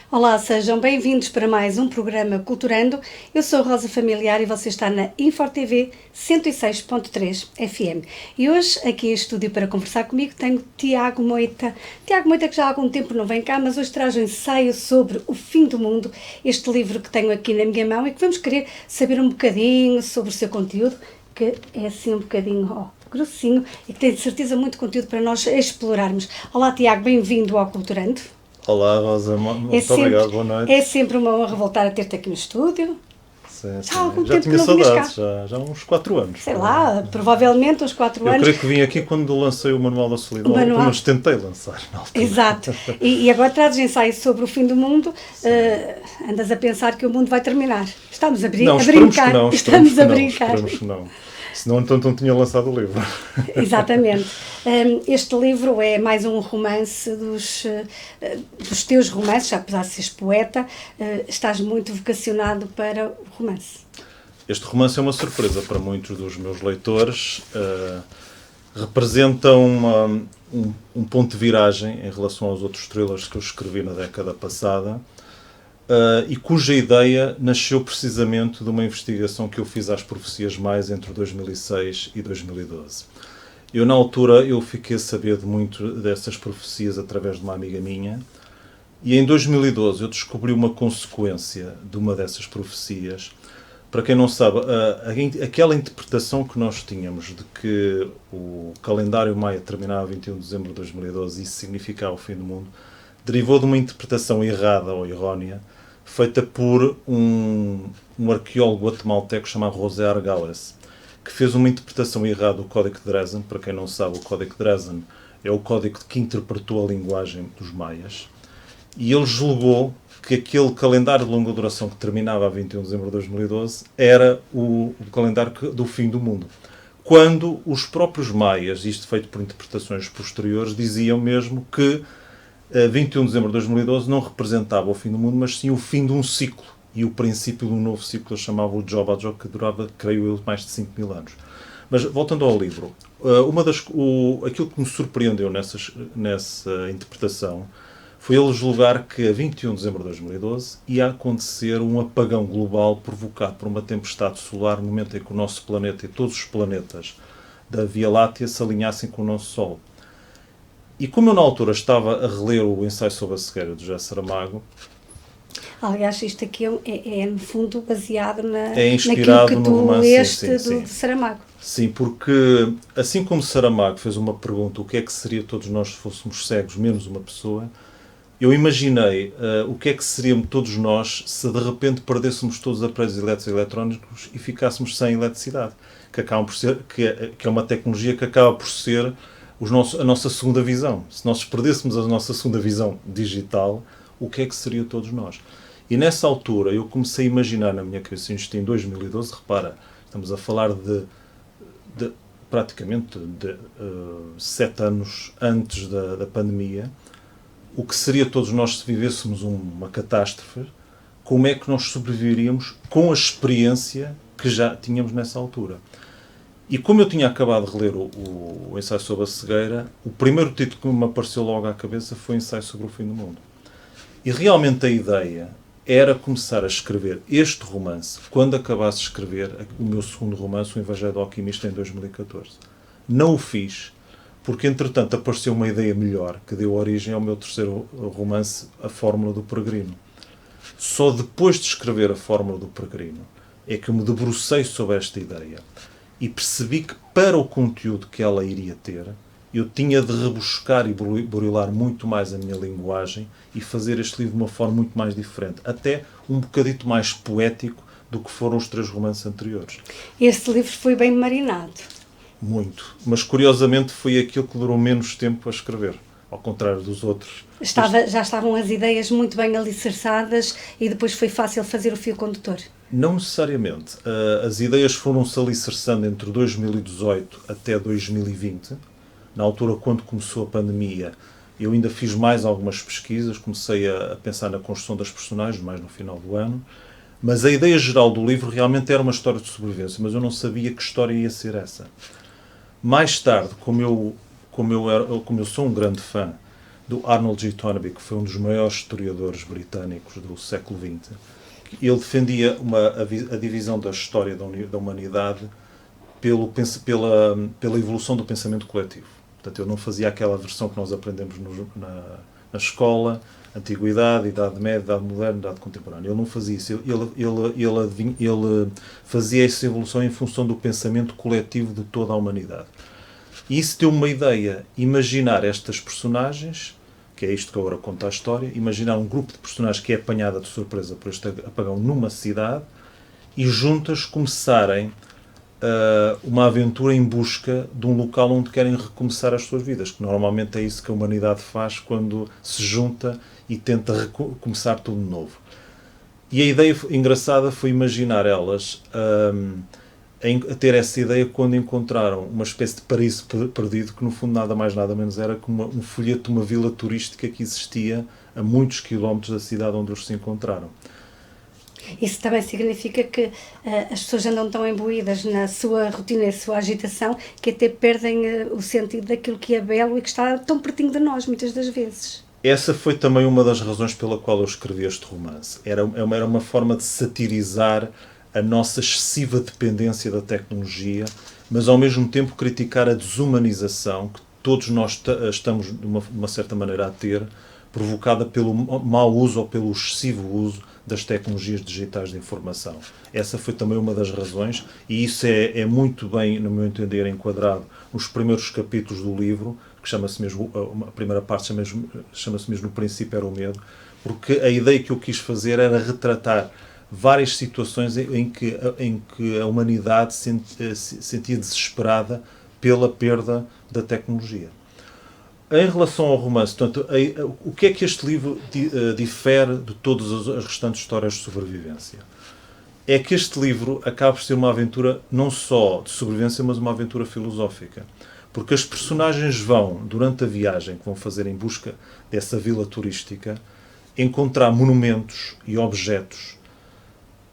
Olá, sejam bem-vindos para mais um programa Culturando. Eu sou Rosa Familiar e você está na InforTV 106.3 FM. E hoje, aqui em estúdio para conversar comigo, tenho Tiago Moita. Tiago Moita, que já há algum tempo não vem cá, mas hoje traz um ensaio sobre o fim do mundo, este livro que tenho aqui na minha mão e que vamos querer saber um bocadinho sobre o seu conteúdo, que é assim um bocadinho grossinho e que tem de certeza muito conteúdo para nós explorarmos. Olá, Tiago, bem-vindo ao Culturando. Olá, Rosa, muito obrigado, boa noite. É sempre uma honra voltar a ter-te aqui no estúdio. Sim. Já há algum já tempo tinha que não vinhas saudades, cá. já há uns 4 anos. Sei lá, provavelmente uns 4 Eu anos. creio que vim aqui quando lancei o Manual da Solidão, pelo menos tentei lançar na altura. Exato. E agora trazes ensaios sobre o fim do mundo, andas a pensar que o mundo vai terminar. Estamos a brincar. Esperamos que não. Senão então não tinha lançado o livro. Exatamente. Este livro é mais um romance dos teus romances, apesar de seres poeta, estás muito vocacionado para o romance. Este romance é uma surpresa para muitos dos meus leitores. Representa um ponto de viragem em relação aos outros thrillers que eu escrevi na década passada. E cuja ideia nasceu precisamente de uma investigação que eu fiz às profecias mais entre 2006 e 2012. Na altura, fiquei a saber de muito dessas profecias através de uma amiga minha, e em 2012 eu descobri uma consequência de uma dessas profecias. Para quem não sabe, aquela interpretação que nós tínhamos de que o calendário maia terminava a 21 de dezembro de 2012 e isso significava o fim do mundo, derivou de uma interpretação errada ou errónea, feita por um arqueólogo guatemalteco chamado José Argales, que fez uma interpretação errada do Código de Dresden. Para quem não sabe, o Código de Dresden é o código que interpretou a linguagem dos maias, e ele julgou que aquele calendário de longa duração que terminava a 21 de dezembro de 2012 era o calendário do fim do mundo. Quando os próprios maias, isto feito por interpretações posteriores, diziam mesmo que 21 de dezembro de 2012 não representava o fim do mundo, mas sim o fim de um ciclo e o princípio de um novo ciclo, chamava o Job, que durava, creio eu, mais de 5.000 anos. Mas, voltando ao livro, aquilo que me surpreendeu nessa interpretação foi ele julgar que a 21 de dezembro de 2012 ia acontecer um apagão global provocado por uma tempestade solar no momento em que o nosso planeta e todos os planetas da Via Láctea se alinhassem com o nosso Sol. E como eu na altura estava a reler o ensaio sobre a cegueira do José Saramago... Aliás, isto aqui é no fundo baseado inspirado naquilo que tu leste de Saramago. Sim, porque assim como Saramago fez uma pergunta, o que é que seria todos nós se fôssemos cegos, menos uma pessoa, eu imaginei o que é que seríamos todos nós se de repente perdêssemos todos os aparelhos elétricos e eletrónicos e ficássemos sem eletricidade, que é uma tecnologia que acaba por ser a nossa segunda visão. Se nós perdêssemos a nossa segunda visão digital, o que é que seria todos nós? E nessa altura eu comecei a imaginar na minha cabeça, isto em 2012, repara, estamos a falar de praticamente 7 anos antes da pandemia, o que seria todos nós se vivêssemos uma catástrofe, como é que nós sobreviveríamos com a experiência que já tínhamos nessa altura. E como eu tinha acabado de reler o ensaio sobre a cegueira, o primeiro título que me apareceu logo à cabeça foi o ensaio sobre o fim do mundo. E realmente a ideia era começar a escrever este romance quando acabasse de escrever o meu segundo romance, O Evangelho do Alquimista, em 2014. Não o fiz, porque entretanto apareceu uma ideia melhor que deu origem ao meu terceiro romance, A Fórmula do Peregrino. Só depois de escrever A Fórmula do Peregrino é que eu me debrucei sobre esta ideia e percebi que para o conteúdo que ela iria ter, eu tinha de rebuscar e burilar muito mais a minha linguagem e fazer este livro de uma forma muito mais diferente, até um bocadito mais poético do que foram os 3 romances anteriores. Este livro foi bem marinado. Muito. Mas, curiosamente, foi aquilo que durou menos tempo a escrever, ao contrário dos outros. Já estavam as ideias muito bem alicerçadas e depois foi fácil fazer o fio condutor? Não necessariamente. As ideias foram-se alicerçando entre 2018 até 2020. Na altura, quando começou a pandemia, eu ainda fiz mais algumas pesquisas, comecei a pensar na construção das personagens, mais no final do ano, mas a ideia geral do livro realmente era uma história de sobrevivência, mas eu não sabia que história ia ser essa. Mais tarde, como eu sou um grande fã do Arnold G. Toynbee, que foi um dos maiores historiadores britânicos do século XX. Ele defendia a divisão da história da humanidade pela evolução do pensamento coletivo. Portanto, ele não fazia aquela versão que nós aprendemos na escola, Antiguidade, Idade Média, Idade Moderna, Idade Contemporânea. Ele não fazia isso. Ele fazia essa evolução em função do pensamento coletivo de toda a humanidade. E isso deu uma ideia. Imaginar estas personagens, que é isto que agora conta a história, imaginar um grupo de personagens que é apanhada de surpresa por este apagão numa cidade e juntas começarem uma aventura em busca de um local onde querem recomeçar as suas vidas, que normalmente é isso que a humanidade faz quando se junta e tenta recomeçar tudo de novo. E a ideia engraçada foi imaginar elas a ter essa ideia quando encontraram uma espécie de paraíso perdido, que no fundo nada mais nada menos era como um folheto de uma vila turística que existia a muitos quilómetros da cidade onde eles se encontraram. Isso também significa que as pessoas andam tão imbuídas na sua rotina e na sua agitação que até perdem o sentido daquilo que é belo e que está tão pertinho de nós, muitas das vezes. Essa foi também uma das razões pela qual eu escrevi este romance. Era uma forma de satirizar a nossa excessiva dependência da tecnologia, mas ao mesmo tempo criticar a desumanização que todos nós estamos, de uma certa maneira, a ter, provocada pelo mau uso ou pelo excessivo uso das tecnologias digitais de informação. Essa foi também uma das razões, e isso é muito bem, no meu entender, enquadrado nos primeiros capítulos do livro, que chama-se mesmo, a primeira parte chama-se mesmo O Princípio era o Medo, porque a ideia que eu quis fazer era retratar várias situações em que a humanidade se sentia desesperada pela perda da tecnologia. Em relação ao romance, portanto, o que é que este livro difere de todas as restantes histórias de sobrevivência? É que este livro acaba por ser uma aventura não só de sobrevivência, mas uma aventura filosófica. Porque as personagens vão, durante a viagem que vão fazer em busca dessa vila turística, encontrar monumentos e objetos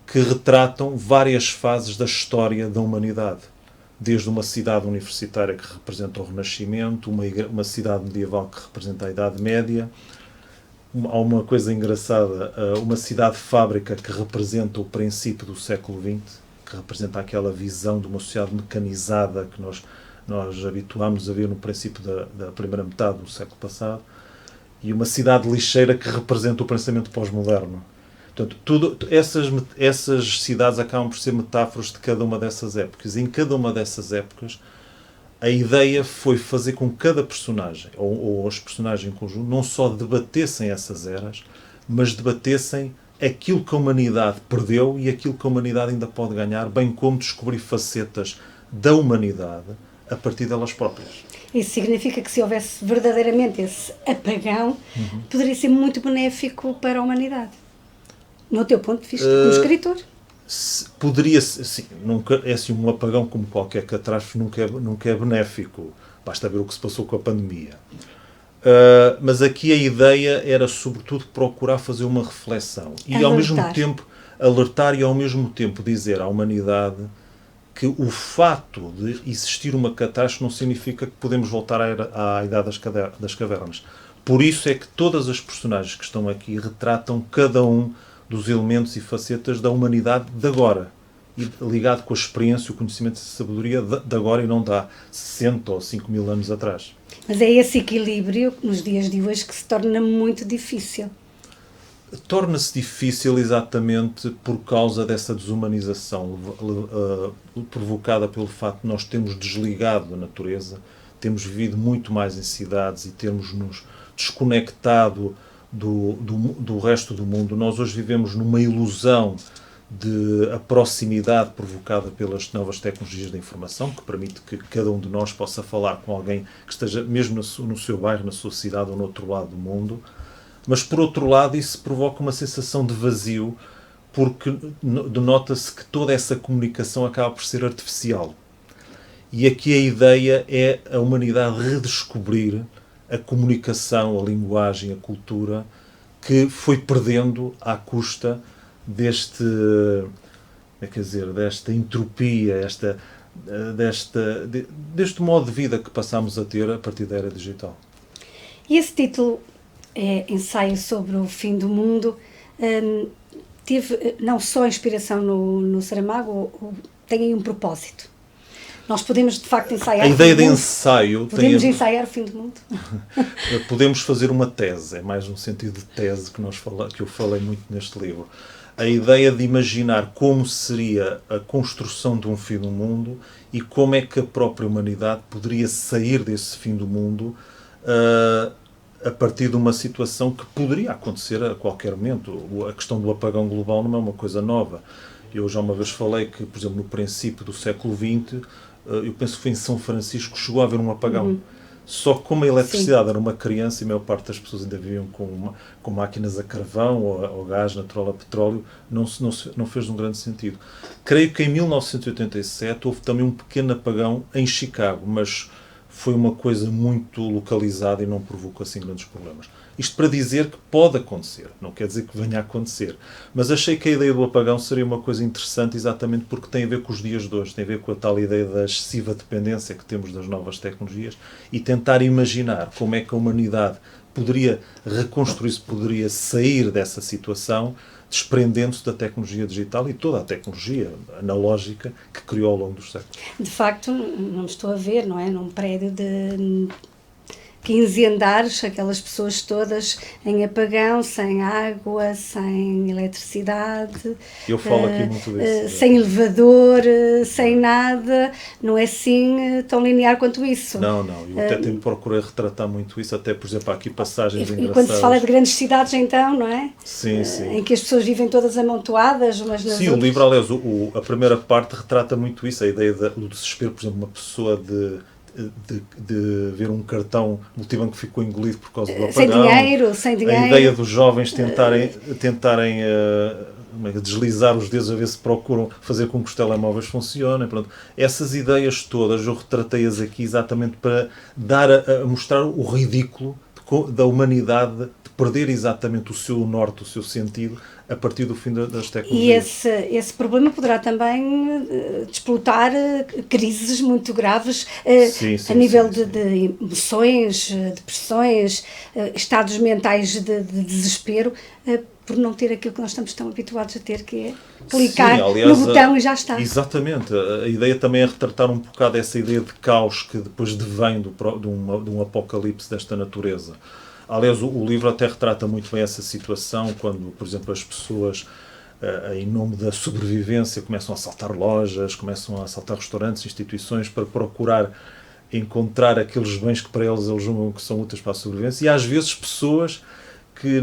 que retratam várias fases da história da humanidade. Desde uma cidade universitária que representa o Renascimento, uma cidade medieval que representa a Idade Média, há uma coisa engraçada, uma cidade-fábrica que representa o princípio do século XX, que representa aquela visão de uma sociedade mecanizada que nós habituámos a ver no princípio da primeira metade do século passado, e uma cidade lixeira que representa o pensamento pós-moderno. Portanto, essas cidades acabam por ser metáforas de cada uma dessas épocas. E em cada uma dessas épocas, a ideia foi fazer com que cada personagem, ou os personagens em conjunto, não só debatessem essas eras, mas debatessem aquilo que a humanidade perdeu e aquilo que a humanidade ainda pode ganhar, bem como descobrir facetas da humanidade a partir delas próprias. Isso significa que se houvesse verdadeiramente esse apagão, poderia ser muito benéfico para a humanidade. No teu ponto de vista, como escritor? Poderia, sim, nunca, é assim, um apagão como qualquer catástrofe nunca é benéfico. Basta ver o que se passou com a pandemia. Mas aqui a ideia era, sobretudo, procurar fazer uma reflexão. E, ao mesmo tempo, alertar e, ao mesmo tempo, dizer à humanidade que o fato de existir uma catástrofe não significa que podemos voltar à idade das cavernas. Por isso é que todas as personagens que estão aqui retratam cada um dos elementos e facetas da humanidade de agora, e ligado com a experiência, o conhecimento e a sabedoria de agora e não de há 60 ou 5 mil anos atrás. Mas é esse equilíbrio, nos dias de hoje, que se torna muito difícil. Torna-se difícil exatamente por causa dessa desumanização provocada pelo facto de nós termos desligado da natureza, temos vivido muito mais em cidades e termos nos desconectado do resto do mundo. Nós hoje vivemos numa ilusão de a proximidade provocada pelas novas tecnologias da informação, que permite que cada um de nós possa falar com alguém que esteja mesmo no seu bairro, na sua cidade ou no outro lado do mundo. Mas, por outro lado, isso provoca uma sensação de vazio, porque denota-se que toda essa comunicação acaba por ser artificial. E aqui a ideia é a humanidade redescobrir a comunicação, a linguagem, a cultura, que foi perdendo à custa desta entropia, deste modo de vida que passámos a ter a partir da era digital. E esse título ensaio sobre o fim do mundo, teve não só inspiração no Saramago, tem aí um propósito. Nós podemos, de facto, ensaiar a ideia de ensaio podemos ensaiar o fim do mundo. Podemos fazer uma tese, é mais no sentido de tese que eu falei muito neste livro. A ideia de imaginar como seria a construção de um fim do mundo e como é que a própria humanidade poderia sair desse fim do mundo a partir de uma situação que poderia acontecer a qualquer momento. A questão do apagão global não é uma coisa nova. Eu já uma vez falei que, por exemplo, no princípio do século XX, eu penso que foi em São Francisco, chegou a haver um apagão. Só que como a eletricidade era uma criança e a maior parte das pessoas ainda viviam com máquinas a carvão ou gás natural a petróleo, não fez um grande sentido. Creio que em 1987 houve também um pequeno apagão em Chicago, mas foi uma coisa muito localizada e não provocou assim grandes problemas. Isto para dizer que pode acontecer, não quer dizer que venha a acontecer. Mas achei que a ideia do apagão seria uma coisa interessante exatamente porque tem a ver com os dias de hoje, tem a ver com a tal ideia da excessiva dependência que temos das novas tecnologias e tentar imaginar como é que a humanidade poderia reconstruir-se, poderia sair dessa situação desprendendo-se da tecnologia digital e toda a tecnologia analógica que criou ao longo dos séculos. De facto, não estou a ver, não é? Num prédio de 15 andares, aquelas pessoas todas em apagão, sem água, sem eletricidade. Eu falo aqui muito disso. Sem elevador, sem nada. Não é assim tão linear quanto isso. Não. Eu até procurei retratar muito isso, até, por exemplo, há aqui passagens engraçadas. E quando se fala de grandes cidades, então, não é? Sim. Em que as pessoas vivem todas amontoadas umas nas outras. O livro, aliás, a primeira parte retrata muito isso, a ideia do desespero, por exemplo, uma pessoa de ver um cartão multibanco que ficou engolido por causa do apagão. Sem dinheiro. A ideia dos jovens tentarem deslizar os dedos a ver se procuram fazer com que os telemóveis funcionem. Pronto. Essas ideias todas eu retratei-as aqui exatamente para a mostrar o ridículo da humanidade de perder exatamente o seu norte, o seu sentido, a partir do fim das tecnologias. E esse problema poderá também desplotar crises muito graves a nível de emoções, depressões, estados mentais de desespero, por não ter aquilo que nós estamos tão habituados a ter, que é clicar no botão e já está. Exatamente. A ideia também é retratar um bocado essa ideia de caos que depois devém de um apocalipse desta natureza. Aliás, o livro até retrata muito bem essa situação, quando, por exemplo, as pessoas, em nome da sobrevivência, começam a assaltar lojas, começam a assaltar restaurantes, instituições, para procurar encontrar aqueles bens que para eles julgam que são úteis para a sobrevivência. E às vezes pessoas que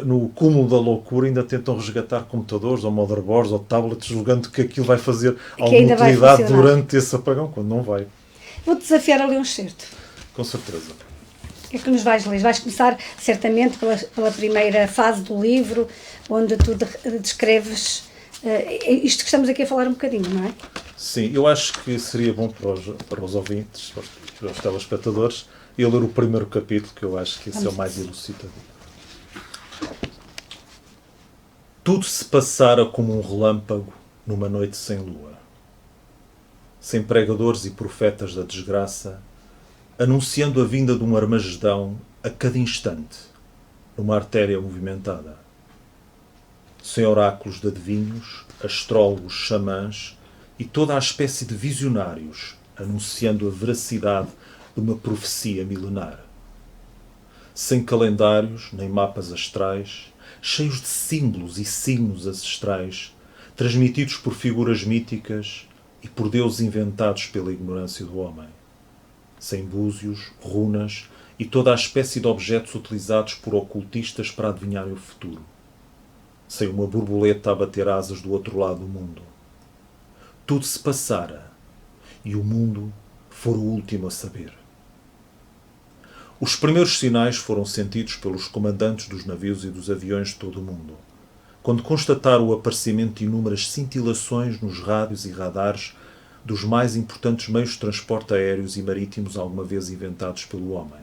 no cúmulo da loucura ainda tentam resgatar computadores ou motherboards ou tablets, julgando que aquilo vai fazer alguma utilidade durante esse apagão, quando não vai. Vou-te desafiar a ler um excerto. Com certeza. O que é que nos vais ler? Vais começar, certamente, pela primeira fase do livro, onde tu descreves isto que estamos aqui a falar um bocadinho, não é? Sim, eu acho que seria bom para os ouvintes, para os telespectadores, eu ler o primeiro capítulo, que eu acho que esse é o mais elucidativo. Tudo se passara como um relâmpago numa noite sem lua. Sem pregadores e profetas da desgraça, anunciando a vinda de um Armagedão a cada instante, numa artéria movimentada. Sem oráculos de adivinhos, astrólogos, xamãs e toda a espécie de visionários, anunciando a veracidade de uma profecia milenar. Sem calendários, nem mapas astrais, cheios de símbolos e signos ancestrais, transmitidos por figuras míticas e por deuses inventados pela ignorância do homem. Sem búzios, runas e toda a espécie de objetos utilizados por ocultistas para adivinharem o futuro. Sem uma borboleta a bater asas do outro lado do mundo. Tudo se passara e o mundo fora o último a saber. Os primeiros sinais foram sentidos pelos comandantes dos navios e dos aviões de todo o mundo, quando constataram o aparecimento de inúmeras cintilações nos rádios e radares dos mais importantes meios de transporte aéreos e marítimos alguma vez inventados pelo homem.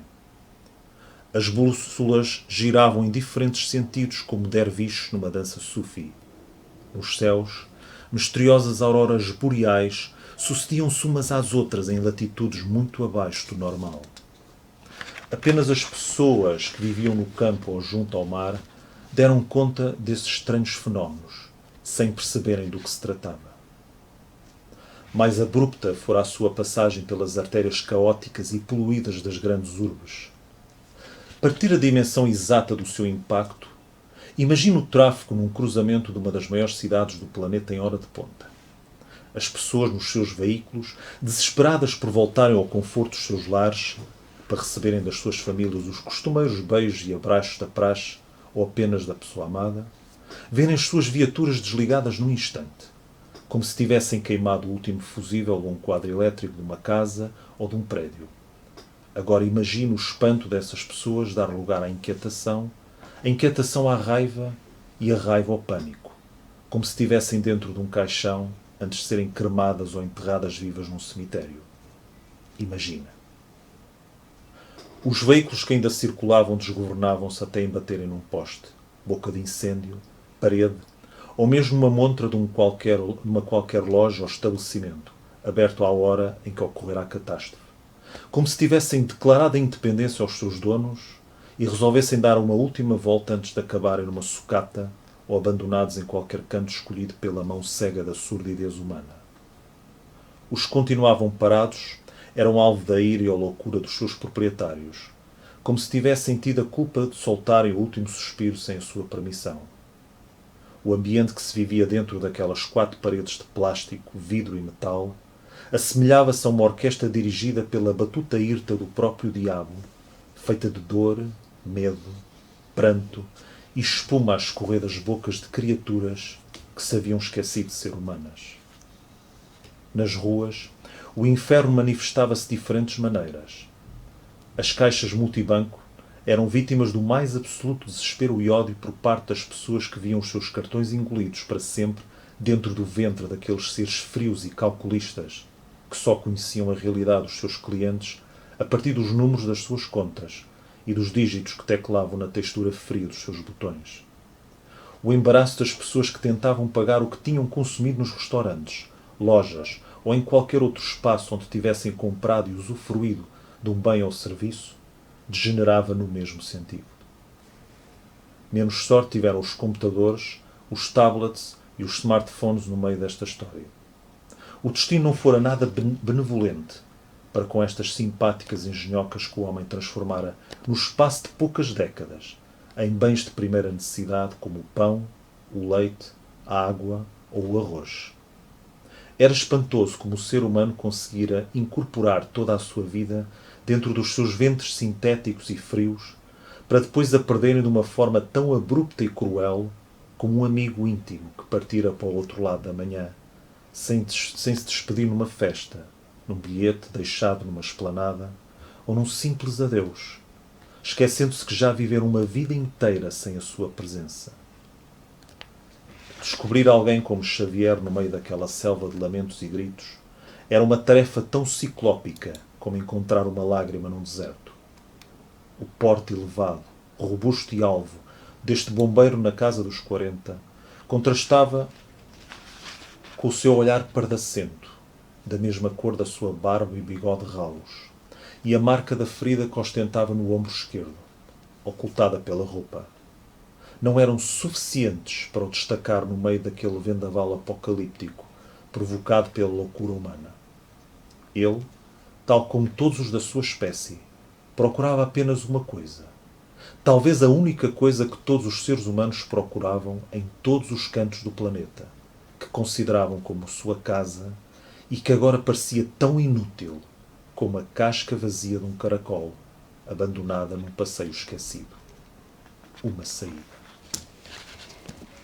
As bússolas giravam em diferentes sentidos como derviches numa dança sufi. Nos céus, misteriosas auroras boreais sucediam-se umas às outras em latitudes muito abaixo do normal. Apenas as pessoas que viviam no campo ou junto ao mar deram conta desses estranhos fenómenos, sem perceberem do que se tratava. Mais abrupta fora a sua passagem pelas artérias caóticas e poluídas das grandes urbes. Para ter a dimensão exata do seu impacto, imagine o tráfego num cruzamento de uma das maiores cidades do planeta em hora de ponta. As pessoas nos seus veículos, desesperadas por voltarem ao conforto dos seus lares, para receberem das suas famílias os costumeiros beijos e abraços da praxe ou apenas da pessoa amada, verem as suas viaturas desligadas num instante, como se tivessem queimado o último fusível de um quadro elétrico de uma casa ou de um prédio. Agora imagine o espanto dessas pessoas dar lugar à inquietação, a inquietação à raiva e a raiva ao pânico, como se estivessem dentro de um caixão antes de serem cremadas ou enterradas vivas num cemitério. Imagina. Os veículos que ainda circulavam desgovernavam-se até embaterem num poste, boca de incêndio, parede, ou mesmo uma montra de uma qualquer loja ou estabelecimento, aberto à hora em que ocorrerá a catástrofe. Como se tivessem declarado a independência aos seus donos e resolvessem dar uma última volta antes de acabarem numa sucata ou abandonados em qualquer canto escolhido pela mão cega da surdidez humana. Os que continuavam parados eram alvo da ira e a loucura dos seus proprietários, como se tivessem tido a culpa de soltarem o último suspiro sem a sua permissão. O ambiente que se vivia dentro daquelas 4 paredes de plástico, vidro e metal assemelhava-se a uma orquestra dirigida pela batuta hirta do próprio diabo, feita de dor, medo, pranto e espuma a escorrer das bocas de criaturas que se haviam esquecido de ser humanas. Nas ruas, o inferno manifestava-se de diferentes maneiras. As caixas multibanco eram vítimas do mais absoluto desespero e ódio por parte das pessoas que viam os seus cartões engolidos para sempre dentro do ventre daqueles seres frios e calculistas que só conheciam a realidade dos seus clientes a partir dos números das suas contas e dos dígitos que teclavam na textura fria dos seus botões. O embaraço das pessoas que tentavam pagar o que tinham consumido nos restaurantes, lojas ou em qualquer outro espaço onde tivessem comprado e usufruído de um bem ou serviço, degenerava no mesmo sentido. Menos sorte tiveram os computadores, os tablets e os smartphones no meio desta história. O destino não fora nada benevolente para com estas simpáticas engenhocas que o homem transformara no espaço de poucas décadas em bens de primeira necessidade como o pão, o leite, a água ou o arroz. Era espantoso como o ser humano conseguira incorporar toda a sua vida dentro dos seus ventres sintéticos e frios, para depois a perderem de uma forma tão abrupta e cruel como um amigo íntimo que partira para o outro lado da manhã, sem se despedir numa festa, num bilhete deixado numa esplanada ou num simples adeus, esquecendo-se que já viveram uma vida inteira sem a sua presença. Descobrir alguém como Xavier no meio daquela selva de lamentos e gritos era uma tarefa tão ciclópica como encontrar uma lágrima num deserto. O porte elevado, robusto e alvo deste bombeiro na casa dos 40 contrastava com o seu olhar pardacento, da mesma cor da sua barba e bigode ralos, e a marca da ferida que ostentava no ombro esquerdo, ocultada pela roupa. Não eram suficientes para o destacar no meio daquele vendaval apocalíptico provocado pela loucura humana. Ele, tal como todos os da sua espécie, procurava apenas uma coisa. Talvez a única coisa que todos os seres humanos procuravam em todos os cantos do planeta, que consideravam como sua casa e que agora parecia tão inútil como a casca vazia de um caracol abandonada num passeio esquecido. Uma saída.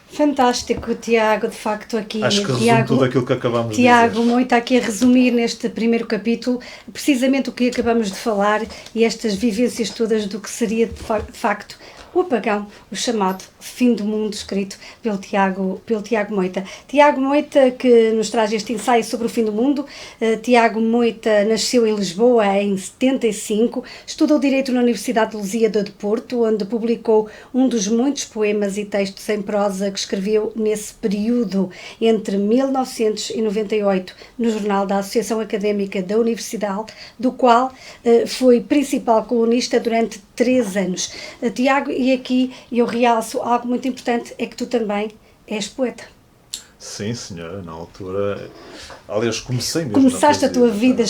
Fantástico, Tiago, de facto aqui... Acho que resume tudo aquilo que acabamos de dizer. Tiago, muito aqui a resumir neste primeiro capítulo, precisamente o que acabamos de falar e estas vivências todas do que seria de facto O Apagão, o chamado Fim do Mundo, escrito pelo Tiago Moita. Tiago Moita, que nos traz este ensaio sobre o fim do mundo. Tiago Moita nasceu em Lisboa em 75, estudou Direito na Universidade de Lusíada de Porto, onde publicou um dos muitos poemas e textos em prosa que escreveu nesse período, entre 1998, no Jornal da Associação Académica da Universidade, do qual foi principal colunista durante 3 anos. Tiago, e aqui eu realço algo muito importante, é que tu também és poeta. Sim, senhora, na altura... Aliás, comecei mesmo Começaste na poesia, a tua vida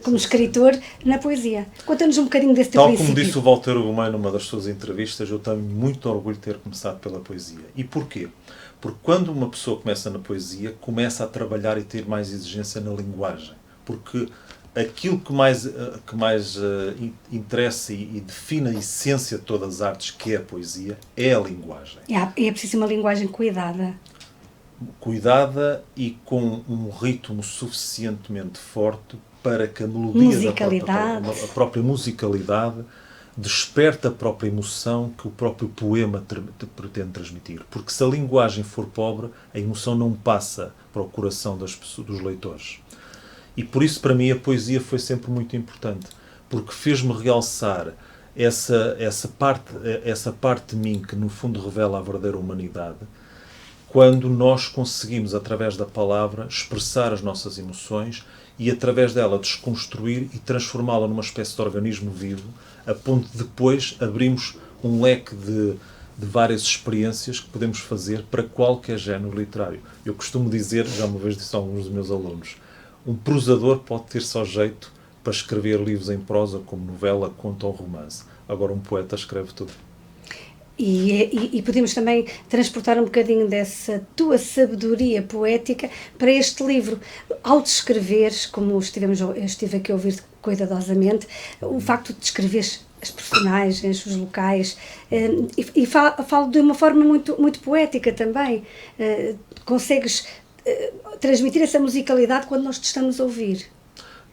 como escritor na poesia. Conta-nos um bocadinho desse teu princípio. Tal como disse o Walter Ugumem numa das suas entrevistas, eu tenho muito orgulho de ter começado pela poesia. E porquê? Porque quando uma pessoa começa na poesia, começa a trabalhar e ter mais exigência na linguagem. Porque aquilo que mais interessa e define a essência de todas as artes, que é a poesia, é a linguagem. É preciso uma linguagem cuidada. Cuidada e com um ritmo suficientemente forte para que a melodia a própria musicalidade desperte a própria emoção que o próprio poema pretende transmitir. Porque se a linguagem for pobre, a emoção não passa para o coração dos leitores. E por isso, para mim, a poesia foi sempre muito importante, porque fez-me realçar essa parte de mim que, no fundo, revela a verdadeira humanidade, quando nós conseguimos, através da palavra, expressar as nossas emoções e, através dela, desconstruir e transformá-la numa espécie de organismo vivo, a ponto de depois abrirmos um leque de várias experiências que podemos fazer para qualquer género literário. Eu costumo dizer, já uma vez disse a alguns dos meus alunos, um prosador pode ter só jeito para escrever livros em prosa, como novela, conto ou romance. Agora, um poeta escreve tudo. E podemos também transportar um bocadinho dessa tua sabedoria poética para este livro. Ao descreveres, como eu estive aqui a ouvir cuidadosamente, o facto de descreveres as personagens, os locais, e falo de uma forma muito, muito poética também. Consegues transmitir essa musicalidade quando nós te estamos a ouvir.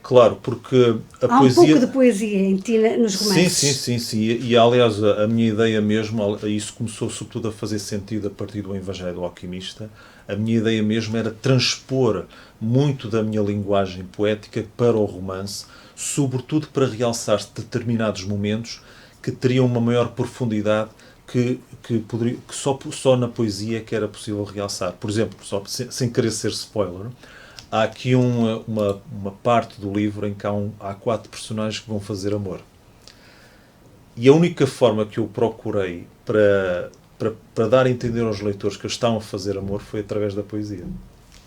Claro, porque há poesia... um pouco de poesia em ti nos romances. Sim. E aliás, a minha ideia mesmo, isso começou sobretudo a fazer sentido a partir do Evangelho do Alquimista, a minha ideia mesmo era transpor muito da minha linguagem poética para o romance, sobretudo para realçar determinados momentos que teriam uma maior profundidade que só na poesia que era possível realçar. Por exemplo, sem querer ser spoiler, há aqui uma parte do livro em que há 4 personagens que vão fazer amor. E a única forma que eu procurei para dar a entender aos leitores que eles estavam a fazer amor foi através da poesia.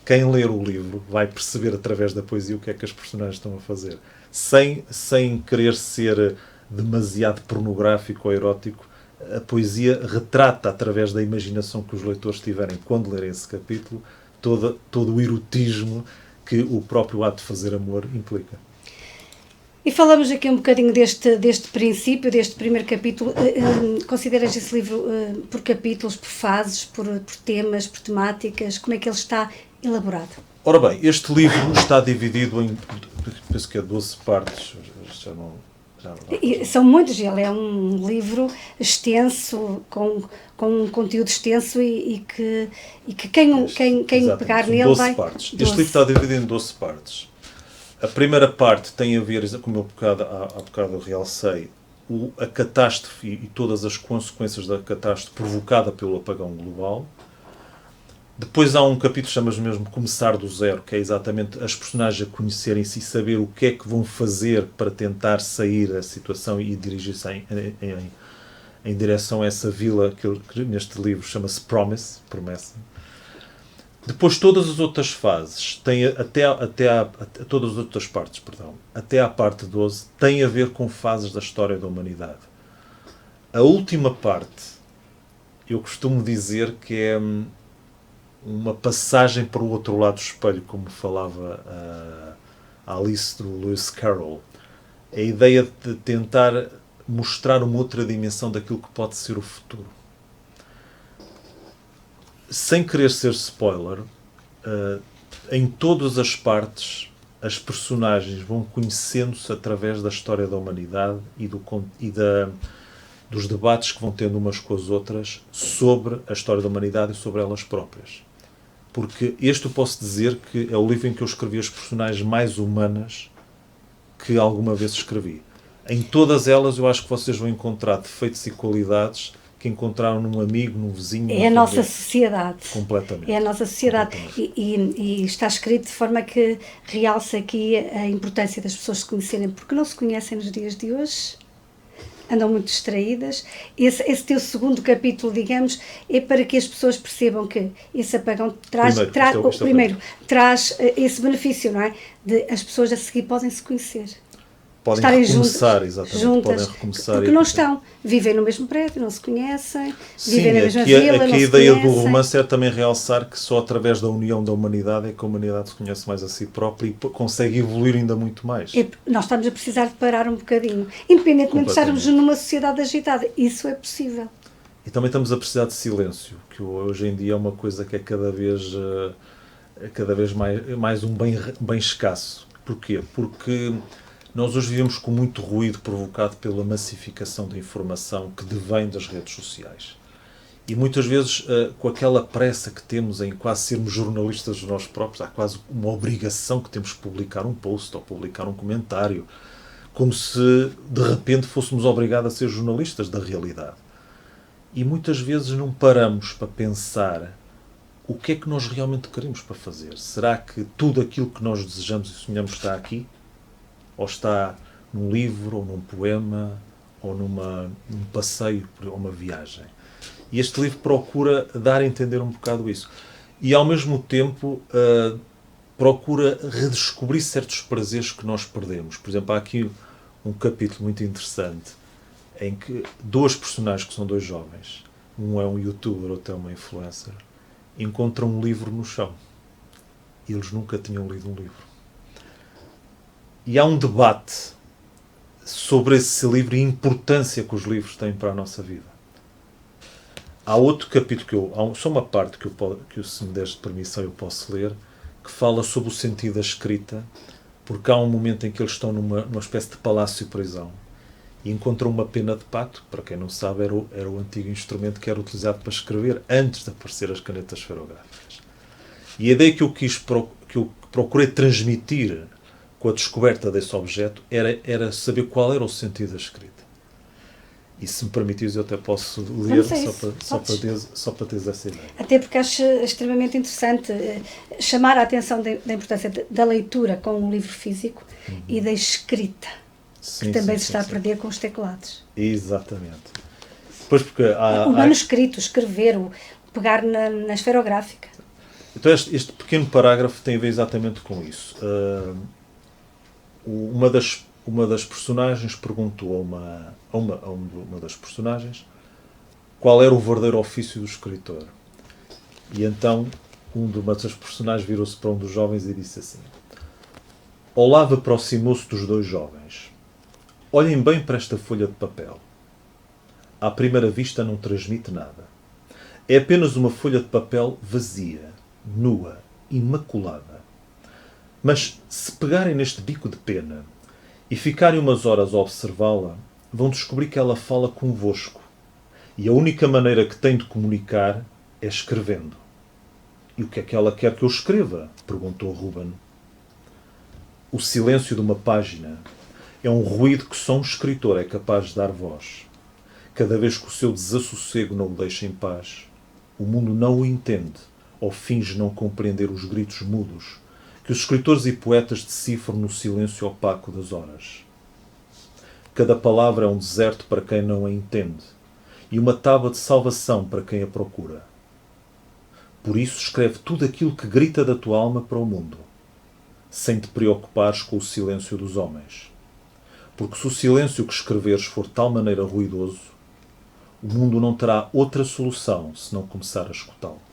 Quem ler o livro vai perceber através da poesia o que é que as personagens estão a fazer. Sem querer ser demasiado pornográfico ou erótico, a poesia retrata, através da imaginação que os leitores tiverem quando lerem esse capítulo, todo o erotismo que o próprio ato de fazer amor implica. E falamos aqui um bocadinho deste princípio, deste primeiro capítulo. Consideras esse livro por capítulos, por fases, por temas, por temáticas? Como é que ele está elaborado? Ora bem, este livro está dividido em, penso que é 12 partes. São muitos, ele é um livro extenso, com um conteúdo extenso e que quem pegar nele vai... Partes. Este livro está dividido em 12 partes. A primeira parte tem a ver, como há bocado eu realcei, a catástrofe e todas as consequências da catástrofe provocada pelo apagão global. Depois há um capítulo que chama-se mesmo Começar do Zero, que é exatamente as personagens a conhecerem-se e saber o que é que vão fazer para tentar sair da situação e dirigir-se em direção a essa vila que neste livro chama-se Promessa. Depois todas as outras fases, todas as outras partes, até à parte 12, têm a ver com fases da história da humanidade. A última parte, eu costumo dizer que é uma passagem para o outro lado do espelho, como falava a Alice do Lewis Carroll. A ideia de tentar mostrar uma outra dimensão daquilo que pode ser o futuro. Sem querer ser spoiler, em todas as partes as personagens vão conhecendo-se através da história da humanidade dos debates que vão tendo umas com as outras sobre a história da humanidade e sobre elas próprias. Porque este eu posso dizer que é o livro em que eu escrevi as personagens mais humanas que alguma vez escrevi. Em todas elas eu acho que vocês vão encontrar defeitos e qualidades que encontraram num amigo, num vizinho. É a nossa sociedade. Completamente. É a nossa sociedade. E está escrito de forma que realça aqui a importância das pessoas se conhecerem, porque não se conhecem nos dias de hoje, andam muito distraídas. Esse teu segundo capítulo, digamos, é para que as pessoas percebam que esse apagão traz esse benefício, não é? De as pessoas a seguir podem se conhecer. Podem estarem recomeçar, exatamente. Juntas, podem recomeçar porque não estão, vivem no mesmo prédio, não se conhecem, vivem na mesma vila, não se conhecem. A ideia do romance é também realçar que só através da união da humanidade é que a humanidade se conhece mais a si própria e consegue evoluir ainda muito mais. Nós estamos a precisar de parar um bocadinho, independentemente de estarmos numa sociedade agitada, isso é possível. E também estamos a precisar de silêncio, que hoje em dia é uma coisa que é cada vez mais um bem escasso. Porquê? Porque nós hoje vivemos com muito ruído provocado pela massificação da informação que devém das redes sociais. E muitas vezes, com aquela pressa que temos em quase sermos jornalistas de nós próprios, há quase uma obrigação que temos de publicar um post ou publicar um comentário, como se de repente fôssemos obrigados a ser jornalistas da realidade. E muitas vezes não paramos para pensar o que é que nós realmente queremos para fazer. Será que tudo aquilo que nós desejamos e sonhamos está aqui? Ou está num livro, ou num poema, ou num passeio, ou uma viagem. E este livro procura dar a entender um bocado isso. E, ao mesmo tempo, procura redescobrir certos prazeres que nós perdemos. Por exemplo, há aqui um capítulo muito interessante em que duas personagens, que são dois jovens, um é um youtuber, outro é uma influencer, encontram um livro no chão. E eles nunca tinham lido um livro. E há um debate sobre esse livro e a importância que os livros têm para a nossa vida. Há outro capítulo, só uma parte que se me deres permissão eu posso ler, que fala sobre o sentido da escrita, porque há um momento em que eles estão numa espécie de palácio-prisão e encontram uma pena de pato, para quem não sabe, era o antigo instrumento que era utilizado para escrever antes de aparecer as canetas esferográficas. E a ideia que eu procurei transmitir com a descoberta desse objeto, era saber qual era o sentido da escrita. E se me permitires, eu até posso ler só para teres essa ideia. Até porque acho extremamente interessante chamar a atenção da importância da leitura com um livro físico e da escrita, que também se está a perder com os teclados. Exatamente. Pois porque o manuscrito, escrever, pegar na esferográfica. Então este pequeno parágrafo tem a ver exatamente com isso. Uma das personagens perguntou a uma das personagens qual era o verdadeiro ofício do escritor. E então uma das personagens virou-se para um dos jovens e disse assim: Olavo aproximou-se dos dois jovens. Olhem bem para esta folha de papel. À primeira vista não transmite nada. É apenas uma folha de papel vazia, nua, imaculada. Mas, se pegarem neste bico de pena e ficarem umas horas a observá-la, vão descobrir que ela fala convosco. E a única maneira que tem de comunicar é escrevendo. E o que é que ela quer que eu escreva? Perguntou Ruben. O silêncio de uma página é um ruído que só um escritor é capaz de dar voz. Cada vez que o seu desassossego não o deixa em paz, o mundo não o entende ou finge não compreender os gritos mudos que os escritores e poetas decifram no silêncio opaco das horas. Cada palavra é um deserto para quem não a entende e uma tábua de salvação para quem a procura. Por isso escreve tudo aquilo que grita da tua alma para o mundo, sem te preocupares com o silêncio dos homens. Porque se o silêncio que escreveres for de tal maneira ruidoso, o mundo não terá outra solução se não começar a escutá-lo.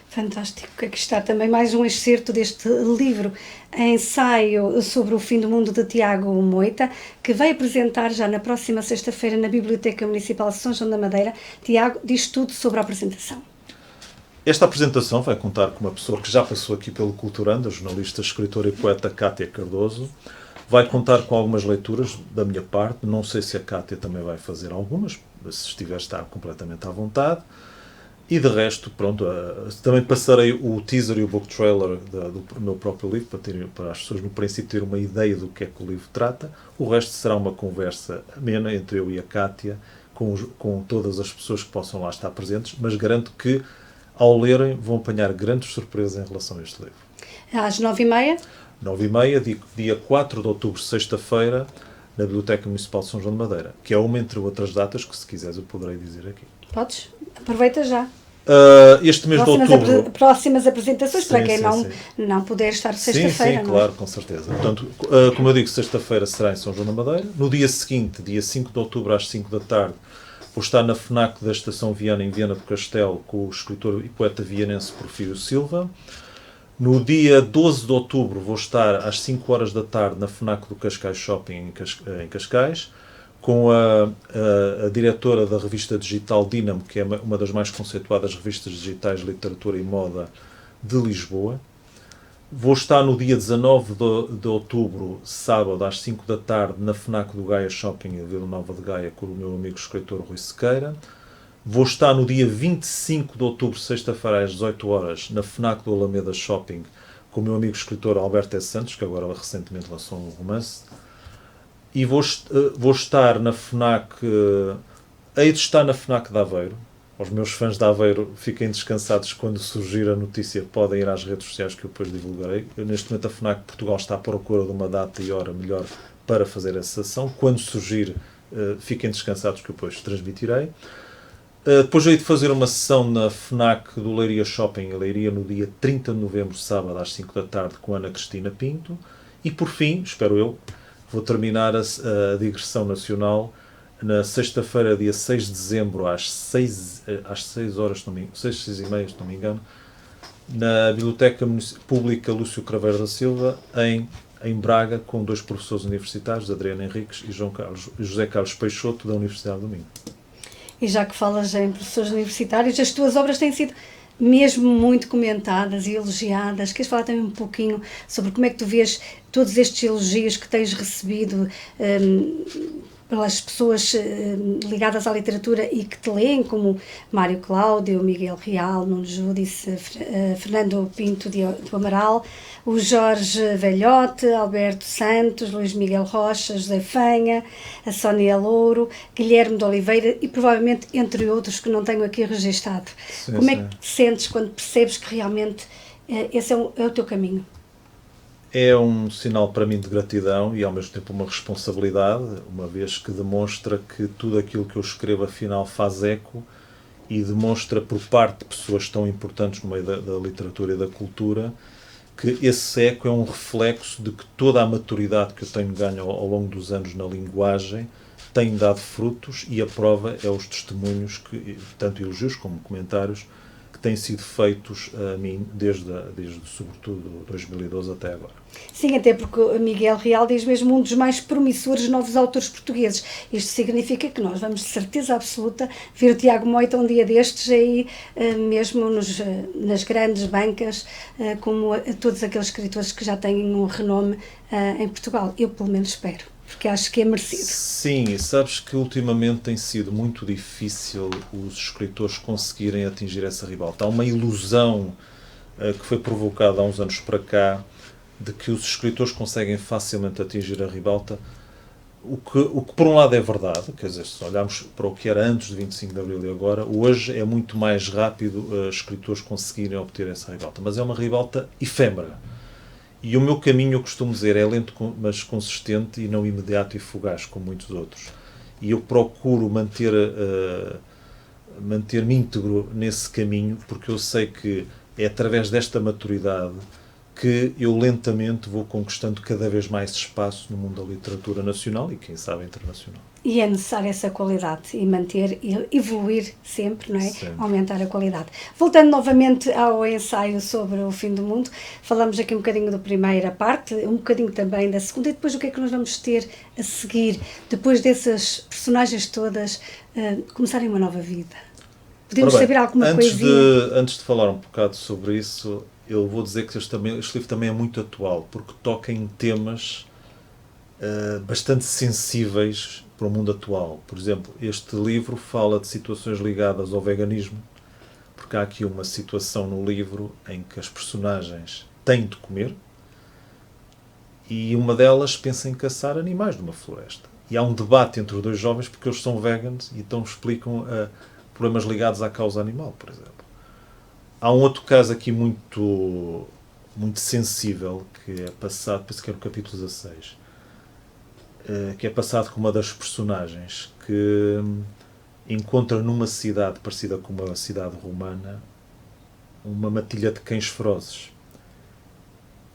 Fantástico. Aqui está também mais um excerto deste livro, ensaio sobre o fim do mundo de Tiago Moita, que vai apresentar já na próxima sexta-feira na Biblioteca Municipal de São João da Madeira. Tiago, diz tudo sobre a apresentação. Esta apresentação vai contar com uma pessoa que já passou aqui pelo Culturando, a jornalista, escritora e poeta Cátia Cardoso. Vai contar com algumas leituras da minha parte, não sei se a Cátia também vai fazer algumas, se estiver está completamente à vontade. E de resto, pronto, também passarei o teaser e o book trailer do meu próprio livro, para as pessoas no princípio terem uma ideia do que é que o livro trata. O resto será uma conversa amena entre eu e a Cátia, com todas as pessoas que possam lá estar presentes, mas garanto que, ao lerem, vão apanhar grandes surpresas em relação a este livro. Às 9h30? 9h30, dia 4 de outubro, sexta-feira, na Biblioteca Municipal de São João de Madeira, que é uma entre outras datas que, se quiseres, eu poderei dizer aqui. Podes? Aproveita já. Este mês de outubro... Próximas apresentações, sim, para quem sim. não puder estar sexta-feira. Sim, claro, com certeza. Portanto, como eu digo, sexta-feira será em São João da Madeira. No dia seguinte, dia 5 de outubro, às 5 da tarde, vou estar na FNAC da Estação Viana, em Viana do Castelo, com o escritor e poeta vianense Porfírio Silva. No dia 12 de outubro, vou estar às 5 horas da tarde na FNAC do Cascais Shopping, em Cascais, com a diretora da revista digital Dínamo, que é uma das mais conceituadas revistas digitais de literatura e moda de Lisboa. Vou estar no dia 19 de outubro, sábado, às 5 da tarde, na FNAC do Gaia Shopping, em Vila Nova de Gaia, com o meu amigo escritor Rui Sequeira. Vou estar no dia 25 de outubro, sexta-feira, às 18 horas, na FNAC do Alameda Shopping, com o meu amigo escritor Alberto S. Santos, que agora recentemente lançou um romance. E vou estar na FNAC, hei de estar na FNAC de Aveiro. Os meus fãs de Aveiro fiquem descansados quando surgir a notícia, podem ir às redes sociais que eu depois divulgarei. Neste momento a FNAC Portugal está à procura de uma data e hora melhor para fazer essa ação. Quando surgir, fiquem descansados que eu depois transmitirei. Depois hei de fazer uma sessão na FNAC do Leiria Shopping, em Leiria, no dia 30 de novembro, sábado, às 5 da tarde, com Ana Cristina Pinto. E por fim, espero eu, vou terminar a digressão nacional na sexta-feira, dia 6 de dezembro, às 6 horas, 6h30, se não me engano, na Biblioteca Pública Lúcio Craveiro da Silva, em Braga, com 2 professores universitários, Adriano Henriques e José Carlos Peixoto, da Universidade do Minho. E já que falas em professores universitários, as tuas obras têm sido mesmo muito comentadas e elogiadas. Queres falar também um pouquinho sobre como é que tu vês todos estes elogios que tens recebido pelas pessoas ligadas à literatura e que te leem, como Mário Cláudio, Miguel Real, Nuno Júdice, Fernando Pinto do Amaral, o Jorge Velhote, Alberto Santos, Luís Miguel Rocha, José Fanha, a Sónia Louro, Guilherme de Oliveira e provavelmente entre outros que não tenho aqui registado. Sim, como é que te sentes quando percebes que realmente esse é o teu caminho? É um sinal para mim de gratidão e ao mesmo tempo uma responsabilidade, uma vez que demonstra que tudo aquilo que eu escrevo afinal faz eco e demonstra por parte de pessoas tão importantes no meio da literatura e da cultura que esse eco é um reflexo de que toda a maturidade que eu tenho ganho ao longo dos anos na linguagem tem dado frutos e a prova é os testemunhos, tanto elogios como comentários, que têm sido feitos a mim desde sobretudo 2012 até agora. Sim, até porque o Miguel Real diz mesmo um dos mais promissores novos autores portugueses. Isto significa que nós vamos de certeza absoluta ver o Tiago Moita um dia destes aí, mesmo nas grandes bancas, como todos aqueles escritores que já têm um renome em Portugal. Eu pelo menos espero, porque acho que é merecido. Sim, sabes que ultimamente tem sido muito difícil os escritores conseguirem atingir essa ribalta. Há uma ilusão que foi provocada há uns anos para cá de que os escritores conseguem facilmente atingir a ribalta, o que por um lado é verdade, quer dizer, se olharmos para o que era antes de 25 de Abril e agora, hoje é muito mais rápido escritores conseguirem obter essa ribalta, mas é uma ribalta efêmera. E o meu caminho, eu costumo dizer, é lento, mas consistente e não imediato e fugaz, como muitos outros. E eu procuro manter-me íntegro nesse caminho, porque eu sei que é através desta maturidade que eu lentamente vou conquistando cada vez mais espaço no mundo da literatura nacional e, quem sabe, internacional. E é necessária essa qualidade e manter, e evoluir sempre, não é? Sempre. Aumentar a qualidade. Voltando novamente ao ensaio sobre o fim do mundo, falamos aqui um bocadinho da primeira parte, um bocadinho também da segunda, e depois o que é que nós vamos ter a seguir, depois dessas personagens todas começarem uma nova vida? Podemos saber alguma coisinha? Antes de falar um bocado sobre isso, eu vou dizer que este livro também é muito atual, porque toca em temas bastante sensíveis para o mundo atual. Por exemplo, este livro fala de situações ligadas ao veganismo, porque há aqui uma situação no livro em que as personagens têm de comer e uma delas pensa em caçar animais numa floresta. E há um debate entre os dois jovens porque eles são veganos e então explicam problemas ligados à causa animal, por exemplo. Há um outro caso aqui muito sensível, que é passado, penso que é no capítulo 16, que é passado com uma das personagens que encontra numa cidade parecida com uma cidade romana uma matilha de cães ferozes.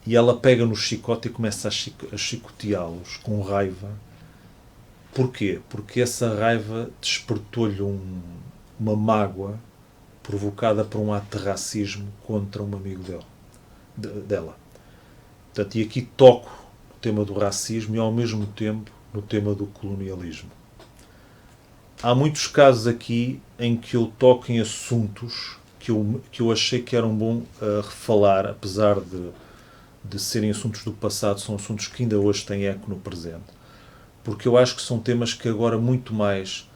E ela pega no chicote e começa a chicoteá-los com raiva. Porquê? Porque essa raiva despertou-lhe uma mágoa provocada por um ato de racismo contra um amigo dela. Portanto, e aqui toco no tema do racismo e ao mesmo tempo no tema do colonialismo. Há muitos casos aqui em que eu toco em assuntos que eu achei que eram bom refalar, apesar de serem assuntos do passado, são assuntos que ainda hoje têm eco no presente. Porque eu acho que são temas que agora muito mais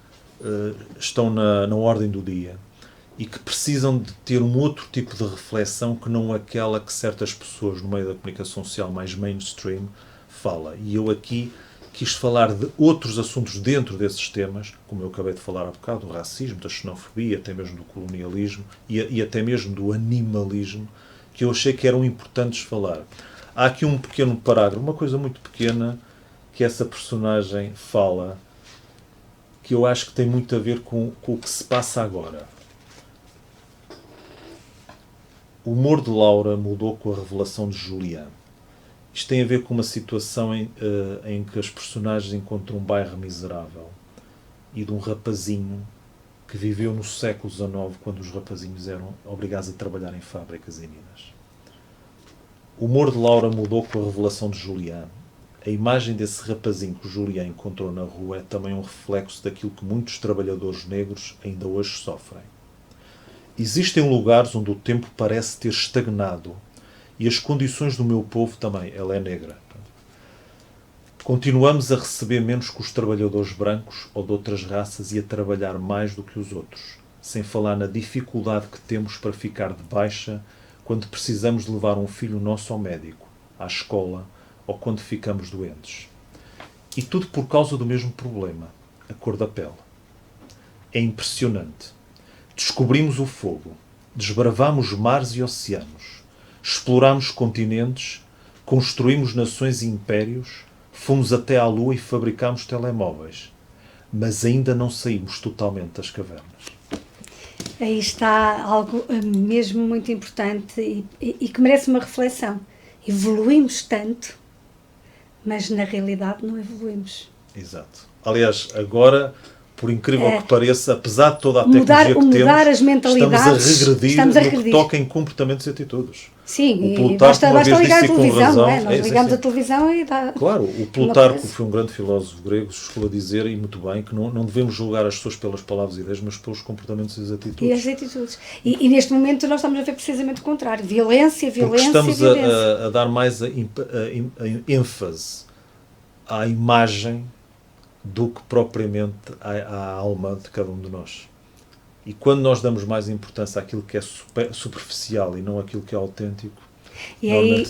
estão na ordem do dia e que precisam de ter um outro tipo de reflexão que não aquela que certas pessoas no meio da comunicação social mais mainstream fala. E eu aqui quis falar de outros assuntos dentro desses temas, como eu acabei de falar há bocado, do racismo, da xenofobia, até mesmo do colonialismo e até mesmo do animalismo, que eu achei que eram importantes falar. Há aqui um pequeno parágrafo, uma coisa muito pequena, que essa personagem fala, que eu acho que tem muito a ver com o que se passa agora. O humor de Laura mudou com a revelação de Julián. Isto tem a ver com uma situação em que as personagens encontram um bairro miserável e de um rapazinho que viveu no século XIX, quando os rapazinhos eram obrigados a trabalhar em fábricas em Minas. O humor de Laura mudou com a revelação de Julián. A imagem desse rapazinho que o Julián encontrou na rua é também um reflexo daquilo que muitos trabalhadores negros ainda hoje sofrem. Existem lugares onde o tempo parece ter estagnado e as condições do meu povo também. Ela é negra. Continuamos a receber menos que os trabalhadores brancos ou de outras raças e a trabalhar mais do que os outros, sem falar na dificuldade que temos para ficar de baixa quando precisamos de levar um filho nosso ao médico, à escola ou quando ficamos doentes. E tudo por causa do mesmo problema, a cor da pele. É impressionante. Descobrimos o fogo, desbravamos mares e oceanos, exploramos continentes, construímos nações e impérios, fomos até à Lua e fabricámos telemóveis, mas ainda não saímos totalmente das cavernas. Aí está algo mesmo muito importante e que merece uma reflexão. Evoluímos tanto, mas na realidade não evoluímos. Exato. Aliás, agora, por incrível que pareça, apesar de toda a tecnologia que temos, as mentalidades, estamos a regredir no que toca em comportamentos e atitudes. Sim, e basta ligar a televisão, não é? Nós ligamos a televisão e dá... Claro, o Plutarco foi um grande filósofo grego, chegou a dizer, e muito bem, que não devemos julgar as pessoas pelas palavras e ideias, mas pelos comportamentos e as atitudes. E as atitudes. E neste momento nós estamos a ver precisamente o contrário. Violência. Porque estamos a dar mais a ênfase à imagem do que propriamente à alma de cada um de nós. E quando nós damos mais importância àquilo que é superficial e não àquilo que é autêntico, e aí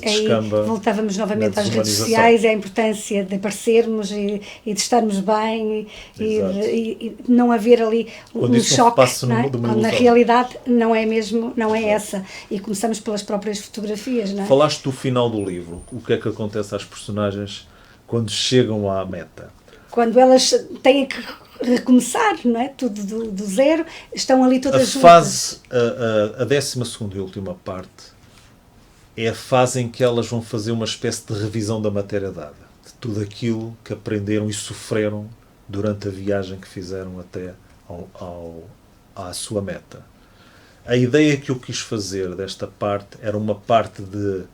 voltávamos novamente às redes sociais, a importância de aparecermos e de estarmos bem e não haver ali um choque, não é? Quando na realidade não é essa. E começamos pelas próprias fotografias, não é? Falaste do final do livro. O que é que acontece às personagens quando chegam à meta? Quando elas têm que recomeçar, não é? Tudo do zero, estão ali todas juntas. A 12ª e última parte é a fase em que elas vão fazer uma espécie de revisão da matéria dada, de tudo aquilo que aprenderam e sofreram durante a viagem que fizeram até à sua meta. A ideia que eu quis fazer desta parte era uma parte de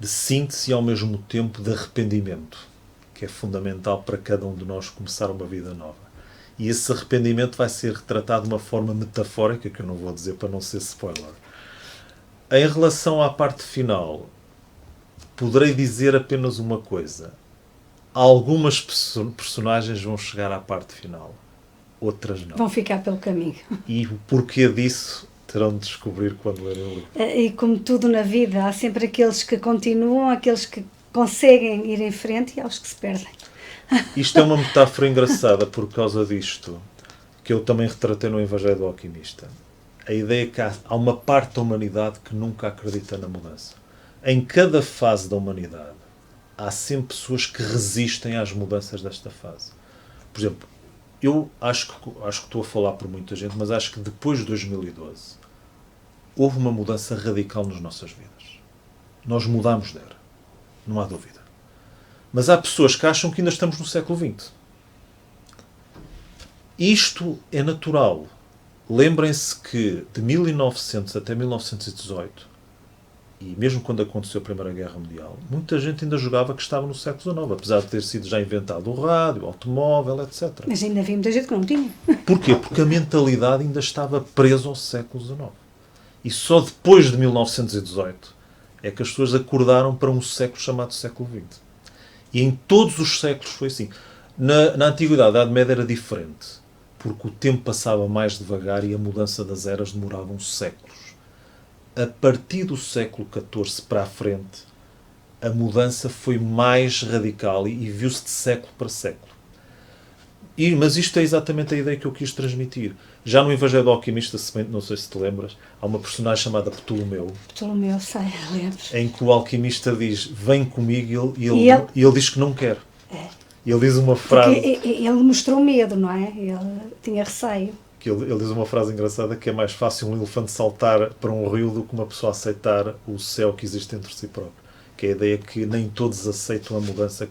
síntese e ao mesmo tempo de arrependimento, que é fundamental para cada um de nós começar uma vida nova. E esse arrependimento vai ser retratado de uma forma metafórica, que eu não vou dizer para não ser spoiler. Em relação à parte final, poderei dizer apenas uma coisa. algumas personagens vão chegar à parte final, outras não. Vão ficar pelo caminho. E o porquê disso terão de descobrir quando lerem o livro. E como tudo na vida, há sempre aqueles que continuam, aqueles que conseguem ir em frente e aos que se perdem. Isto é uma metáfora engraçada por causa disto, que eu também retratei no Evangelho do Alquimista. A ideia é que há uma parte da humanidade que nunca acredita na mudança. Em cada fase da humanidade, há sempre pessoas que resistem às mudanças desta fase. Por exemplo, eu acho que estou a falar por muita gente, mas acho que depois de 2012 houve uma mudança radical nas nossas vidas. Nós mudámos de era. Não há dúvida. Mas há pessoas que acham que ainda estamos no século XX. Isto é natural. Lembrem-se que de 1900 até 1918, e mesmo quando aconteceu a Primeira Guerra Mundial, muita gente ainda jogava que estava no século XIX, apesar de ter sido já inventado o rádio, o automóvel, etc. Mas ainda havia muita gente que não tinha. Porquê? Porque a mentalidade ainda estava presa ao século XIX. E só depois de 1918 é que as pessoas acordaram para um século chamado século XX. E em todos os séculos foi assim. Na Antiguidade, a Idade Média era diferente, porque o tempo passava mais devagar e a mudança das eras demorava uns séculos. A partir do século XIV para a frente, a mudança foi mais radical e viu-se de século para século. Mas isto é exatamente a ideia que eu quis transmitir. Já no Evangelho do Alquimista, não sei se te lembras, há uma personagem chamada Ptolomeu. Ptolomeu, sei, lembro. Em que o alquimista diz, vem comigo, e ele diz que não quer. É. E ele diz uma frase... Porque ele mostrou medo, não é? Ele tinha receio. Que ele diz uma frase engraçada, que é mais fácil um elefante saltar para um rio do que uma pessoa aceitar o céu que existe dentro de si próprio. Que é a ideia que nem todos aceitam a mudança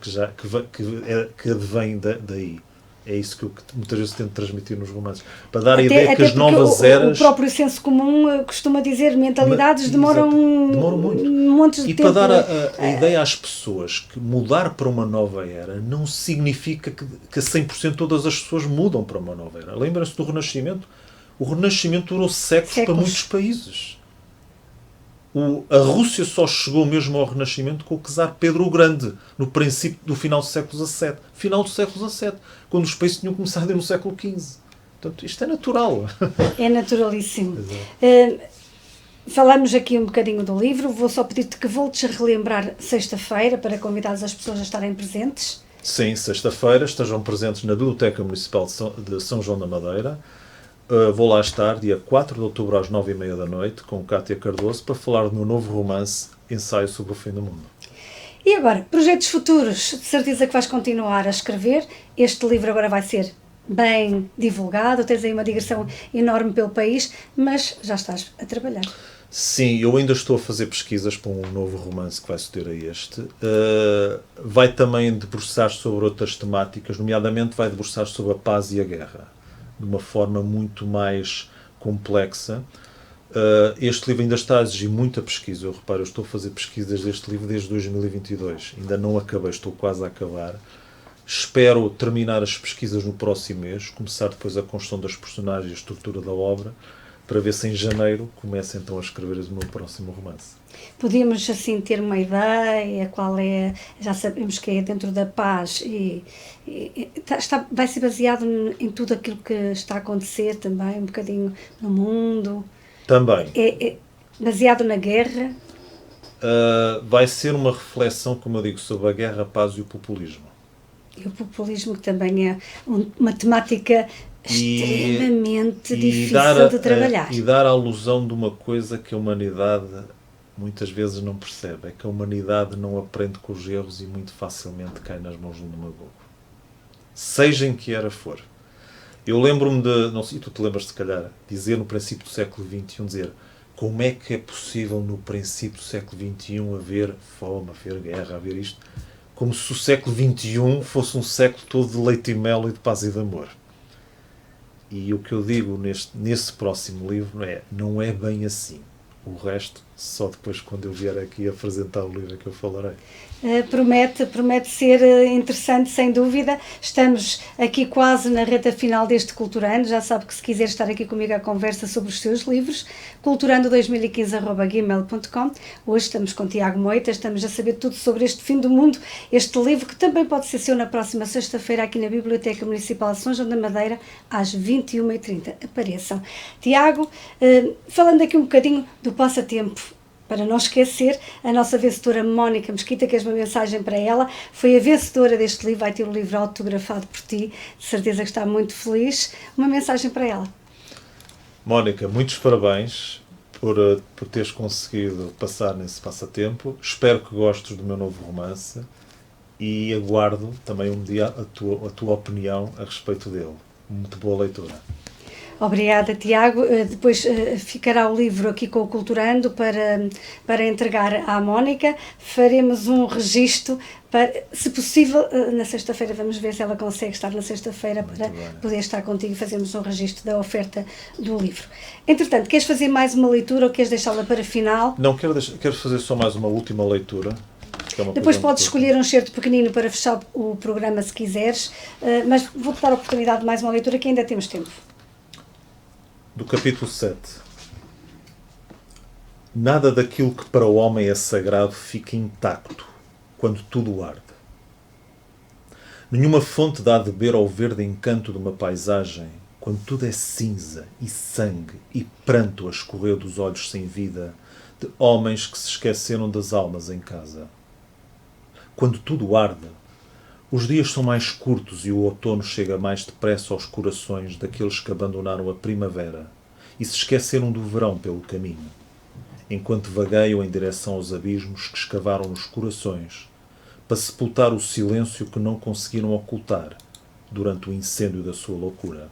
que advém daí. É isso que eu muitas vezes tento transmitir nos romances. Para dar a ideia que as novas eras... O próprio senso comum costuma dizer mentalidades demoram muito. Montes de tempo. E para dar a ideia às pessoas que mudar para uma nova era não significa que a 100% todas as pessoas mudam para uma nova era. Lembra-se do Renascimento? O Renascimento durou séculos para muitos países. A Rússia só chegou mesmo ao Renascimento com o czar Pedro o Grande, no princípio do final do século XVII. Final do século XVII, quando os países tinham começado no século XV. Portanto, isto é natural. É naturalíssimo. Falamos aqui um bocadinho do livro. Vou só pedir-te que voltes a relembrar sexta-feira para convidar as pessoas a estarem presentes. Sim, sexta-feira estejam presentes na Biblioteca Municipal de São João da Madeira. Vou lá estar, dia 4 de outubro às 9h30 da noite, com Cátia Cardoso, para falar do meu novo romance, Ensaio sobre o Fim do Mundo. E agora, projetos futuros, de certeza que vais continuar a escrever. Este livro agora vai ser bem divulgado, tens aí uma digressão enorme pelo país, mas já estás a trabalhar. Sim, eu ainda estou a fazer pesquisas para um novo romance que vai suceder a este. Vai também debruçar sobre outras temáticas, nomeadamente vai debruçar sobre a paz e a guerra, de uma forma muito mais complexa. Este livro ainda está a exigir muita pesquisa. Eu reparo, eu estou a fazer pesquisas deste livro desde 2022. Ainda não acabei, estou quase a acabar. Espero terminar as pesquisas no próximo mês, começar depois a construção das personagens e a estrutura da obra, para ver se em janeiro começo então a escrever o meu próximo romance. Podíamos assim ter uma ideia, qual é, já sabemos que é dentro da paz vai ser baseado em tudo aquilo que está a acontecer também, um bocadinho no mundo. Também. É baseado na guerra. Vai ser uma reflexão, como eu digo, sobre a guerra, a paz e o populismo. E o populismo que também é uma temática extremamente difícil de trabalhar. E dar a alusão de uma coisa que a humanidade muitas vezes não percebe, é que a humanidade não aprende com os erros e muito facilmente cai nas mãos de um demagogo. Seja em que era for. Eu lembro-me de, não sei, tu te lembras se calhar, dizer no princípio do século XXI, dizer como é que é possível no princípio do século XXI haver fome, haver guerra, haver isto, como se o século XXI fosse um século todo de leite e mel e de paz e de amor. E o que eu digo nesse próximo livro não é bem assim. O resto, só depois quando eu vier aqui apresentar o livro é que eu falarei. Promete ser interessante, sem dúvida. Estamos aqui quase na reta final deste Culturando. Já sabe que se quiser estar aqui comigo à conversa sobre os seus livros, culturando2015@gmail.com. Hoje estamos com Tiago Moita, estamos a saber tudo sobre este fim do mundo, este livro que também pode ser seu na próxima sexta-feira aqui na Biblioteca Municipal de São João da Madeira, às 21h30. Apareçam. Tiago, falando aqui um bocadinho do passatempo, para não esquecer, a nossa vencedora Mónica Mesquita, que és uma mensagem para ela, foi a vencedora deste livro, vai ter o livro autografado por ti, de certeza que está muito feliz. Uma mensagem para ela. Mónica, muitos parabéns por teres conseguido passar nesse passatempo. Espero que gostes do meu novo romance e aguardo também um dia a tua opinião a respeito dele. Muito boa leitura. Obrigada, Tiago. Depois ficará o livro aqui com o Culturando para entregar à Mónica. Faremos um registro, se possível, na sexta-feira. Vamos ver se ela consegue estar na sexta-feira para poder estar contigo e fazermos um registro da oferta do livro. Entretanto, queres fazer mais uma leitura ou queres deixá-la para final? Não, quero fazer só mais uma última leitura. Depois podes escolher um excerto pequenino para fechar o programa se quiseres, mas vou-te dar a oportunidade de mais uma leitura que ainda temos tempo. Do capítulo 7. Nada daquilo que para o homem é sagrado fica intacto quando tudo arde. Nenhuma fonte dá de beber ao verde encanto de uma paisagem quando tudo é cinza e sangue e pranto a escorrer dos olhos sem vida de homens que se esqueceram das almas em casa. Quando tudo arde, os dias são mais curtos e o outono chega mais depressa aos corações daqueles que abandonaram a primavera e se esqueceram do verão pelo caminho, enquanto vagueiam em direção aos abismos que escavaram nos corações para sepultar o silêncio que não conseguiram ocultar durante o incêndio da sua loucura.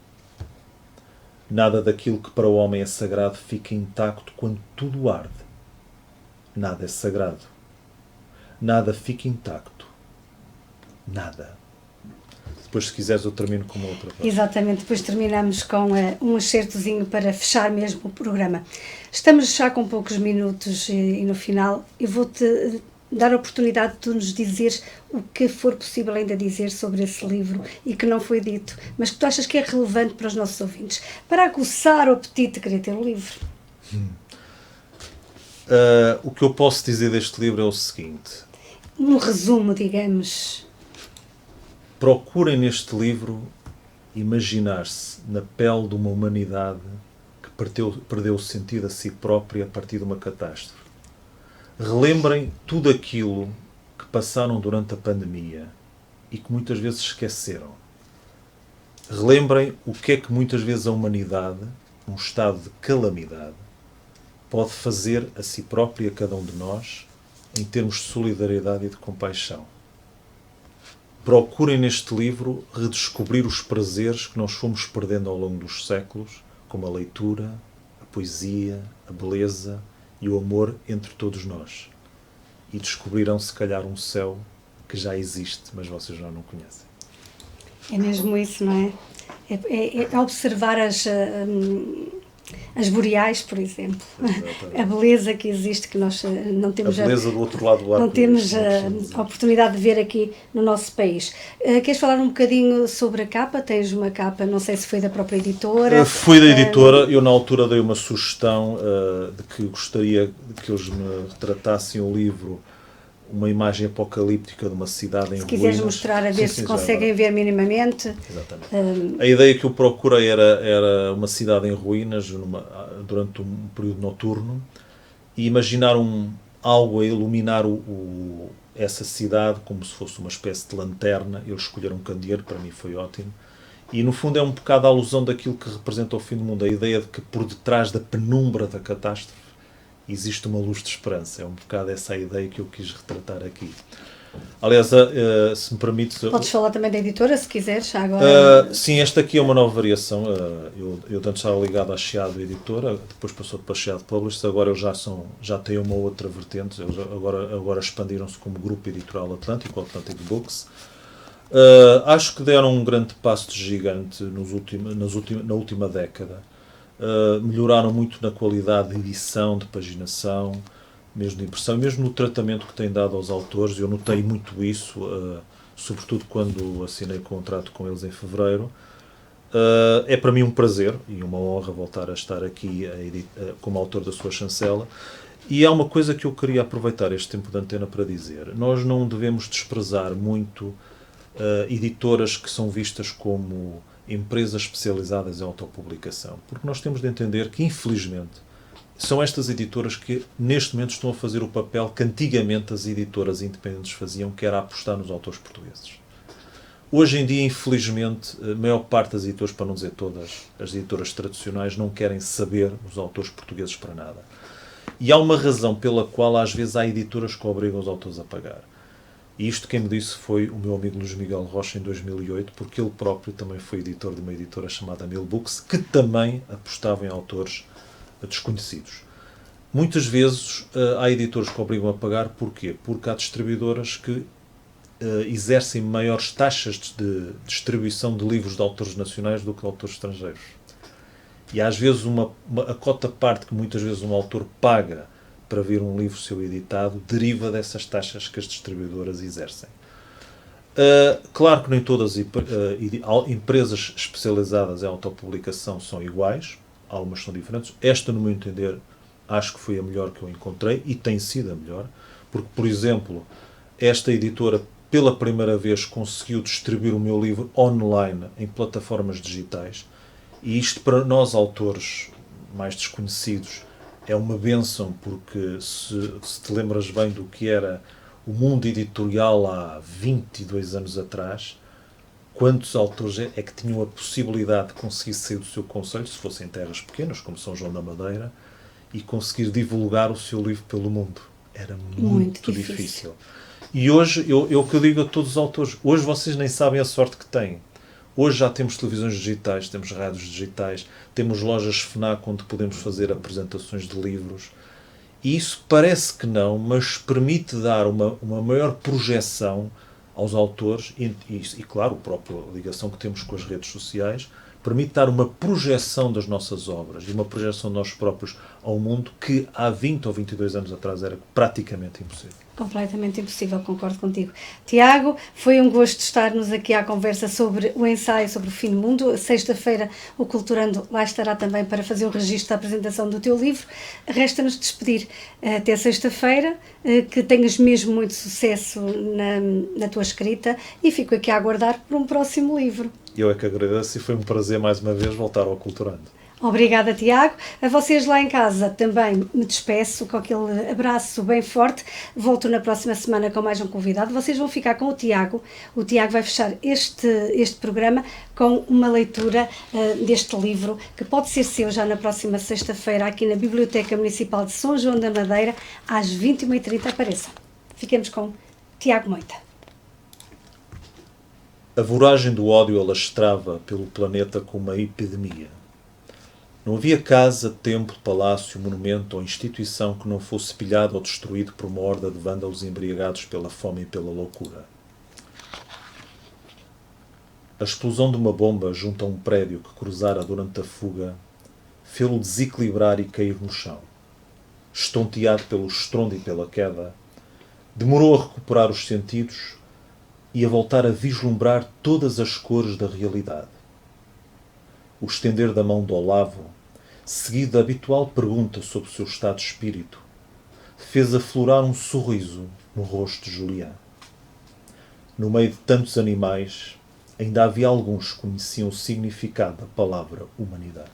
Nada daquilo que para o homem é sagrado fica intacto quando tudo arde. Nada é sagrado. Nada fica intacto. Nada. Depois, se quiseres, eu termino com uma outra parte. Exatamente, depois terminamos com um excertozinho para fechar mesmo o programa. Estamos já com poucos minutos e no final eu vou-te dar a oportunidade de tu nos dizeres o que for possível ainda dizer sobre esse livro e que não foi dito, mas que tu achas que é relevante para os nossos ouvintes, para aguçar o apetite de querer ter o livro. O que eu posso dizer deste livro é o seguinte. Um resumo, digamos. Procurem neste livro imaginar-se na pele de uma humanidade que perdeu o sentido a si própria a partir de uma catástrofe. Relembrem tudo aquilo que passaram durante a pandemia e que muitas vezes esqueceram. Relembrem o que é que muitas vezes a humanidade, num estado de calamidade, pode fazer a si própria, a cada um de nós, em termos de solidariedade e de compaixão. Procurem neste livro redescobrir os prazeres que nós fomos perdendo ao longo dos séculos, como a leitura, a poesia, a beleza e o amor entre todos nós. E descobrirão, se calhar, um céu que já existe, mas vocês já não conhecem. É mesmo isso, não é? É observar as boreais, por exemplo. Exatamente. A beleza que existe, que nós não temos... A beleza do outro lado do arco. Não temos a oportunidade de ver aqui no nosso país. Queres falar um bocadinho sobre a capa? Tens uma capa, não sei se foi da própria editora. Foi da editora. Eu, na altura, dei uma sugestão de que gostaria que eles me retratassem o livro, uma imagem apocalíptica de uma cidade em ruínas. Se quiseres mostrar, a ver se conseguem ver minimamente. Exatamente. A ideia que eu procurei era uma cidade em ruínas durante um período noturno e imaginar algo a iluminar essa cidade como se fosse uma espécie de lanterna. Eles escolheram um candeeiro, para mim foi ótimo. E, no fundo, é um bocado a alusão daquilo que representa o fim do mundo. A ideia de que por detrás da penumbra da catástrofe existe uma luz de esperança. É um bocado essa a ideia que eu quis retratar aqui. Aliás, se me permites... Podes falar também da editora, se quiseres, agora. Sim, esta aqui é uma nova variação. Eu antes estava ligado à Chiado Editora, depois passou para a Chiado Publishers, agora eles já têm uma outra vertente, eles agora expandiram-se como Grupo Editorial Atlântico, Atlantic Books. Acho que deram um grande passo de gigante na última década. melhoraram muito na qualidade de edição, de paginação, mesmo de impressão, mesmo no tratamento que têm dado aos autores. Eu notei muito isso, sobretudo quando assinei contrato com eles em fevereiro. É para mim um prazer e uma honra voltar a estar aqui como autor da sua chancela. E há uma coisa que eu queria aproveitar este tempo de antena para dizer. Nós não devemos desprezar muito editoras que são vistas como empresas especializadas em autopublicação, porque nós temos de entender que, infelizmente, são estas editoras que neste momento estão a fazer o papel que antigamente as editoras independentes faziam, que era apostar nos autores portugueses. Hoje em dia, infelizmente, a maior parte das editoras, para não dizer todas, as editoras tradicionais não querem saber dos autores portugueses para nada. E há uma razão pela qual às vezes há editoras que obrigam os autores a pagar. E isto quem me disse foi o meu amigo Luís Miguel Rocha em 2008, porque ele próprio também foi editor de uma editora chamada Mill Books, que também apostava em autores desconhecidos. Muitas vezes há editores que obrigam a pagar, porquê? Porque há distribuidoras que exercem maiores taxas de distribuição de livros de autores nacionais do que de autores estrangeiros. E às vezes a cota-parte que muitas vezes um autor paga para ver um livro seu editado deriva dessas taxas que as distribuidoras exercem. Claro que nem todas as empresas especializadas em autopublicação são iguais, algumas são diferentes. Esta, no meu entender, acho que foi a melhor que eu encontrei e tem sido a melhor, porque, por exemplo, esta editora pela primeira vez conseguiu distribuir o meu livro online em plataformas digitais, e isto para nós autores mais desconhecidos é uma bênção, porque se te lembras bem do que era o mundo editorial há 22 anos atrás, quantos autores é que tinham a possibilidade de conseguir sair do seu concelho, se fossem terras pequenas, como São João da Madeira, e conseguir divulgar o seu livro pelo mundo? Era muito difícil. E hoje, eu que digo a todos os autores, hoje vocês nem sabem a sorte que têm. Hoje já temos televisões digitais, temos rádios digitais, temos lojas FNAC onde podemos fazer apresentações de livros. E isso parece que não, mas permite dar uma maior projeção aos autores e, claro, a própria ligação que temos com as redes sociais, permite dar uma projeção das nossas obras e uma projeção de nós próprios ao mundo que há 20 ou 22 anos atrás era praticamente impossível. Completamente impossível, concordo contigo. Tiago, foi um gosto estarmos aqui à conversa sobre o ensaio sobre o fim do mundo. Sexta-feira o Culturando lá estará também para fazer o registro da apresentação do teu livro. Resta-nos despedir até sexta-feira, que tenhas mesmo muito sucesso na tua escrita e fico aqui a aguardar por um próximo livro. Eu é que agradeço e foi um prazer mais uma vez voltar ao Culturando. Obrigada, Tiago. A vocês lá em casa também me despeço com aquele abraço bem forte. Volto na próxima semana com mais um convidado. Vocês vão ficar com o Tiago. O Tiago vai fechar este programa com uma leitura deste livro, que pode ser seu já na próxima sexta-feira, aqui na Biblioteca Municipal de São João da Madeira, às 21h30. Apareçam. Fiquemos com Tiago Moita. A voragem do ódio alastrava pelo planeta como uma epidemia. Não havia casa, templo, palácio, monumento ou instituição que não fosse pilhado ou destruído por uma horda de vândalos embriagados pela fome e pela loucura. A explosão de uma bomba junto a um prédio que cruzara durante a fuga fê-lo desequilibrar e cair no chão. Estonteado pelo estrondo e pela queda, demorou a recuperar os sentidos e a voltar a vislumbrar todas as cores da realidade. O estender da mão do Olavo, seguido da habitual pergunta sobre o seu estado de espírito, fez aflorar um sorriso no rosto de Julián. No meio de tantos animais, ainda havia alguns que conheciam o significado da palavra humanidade.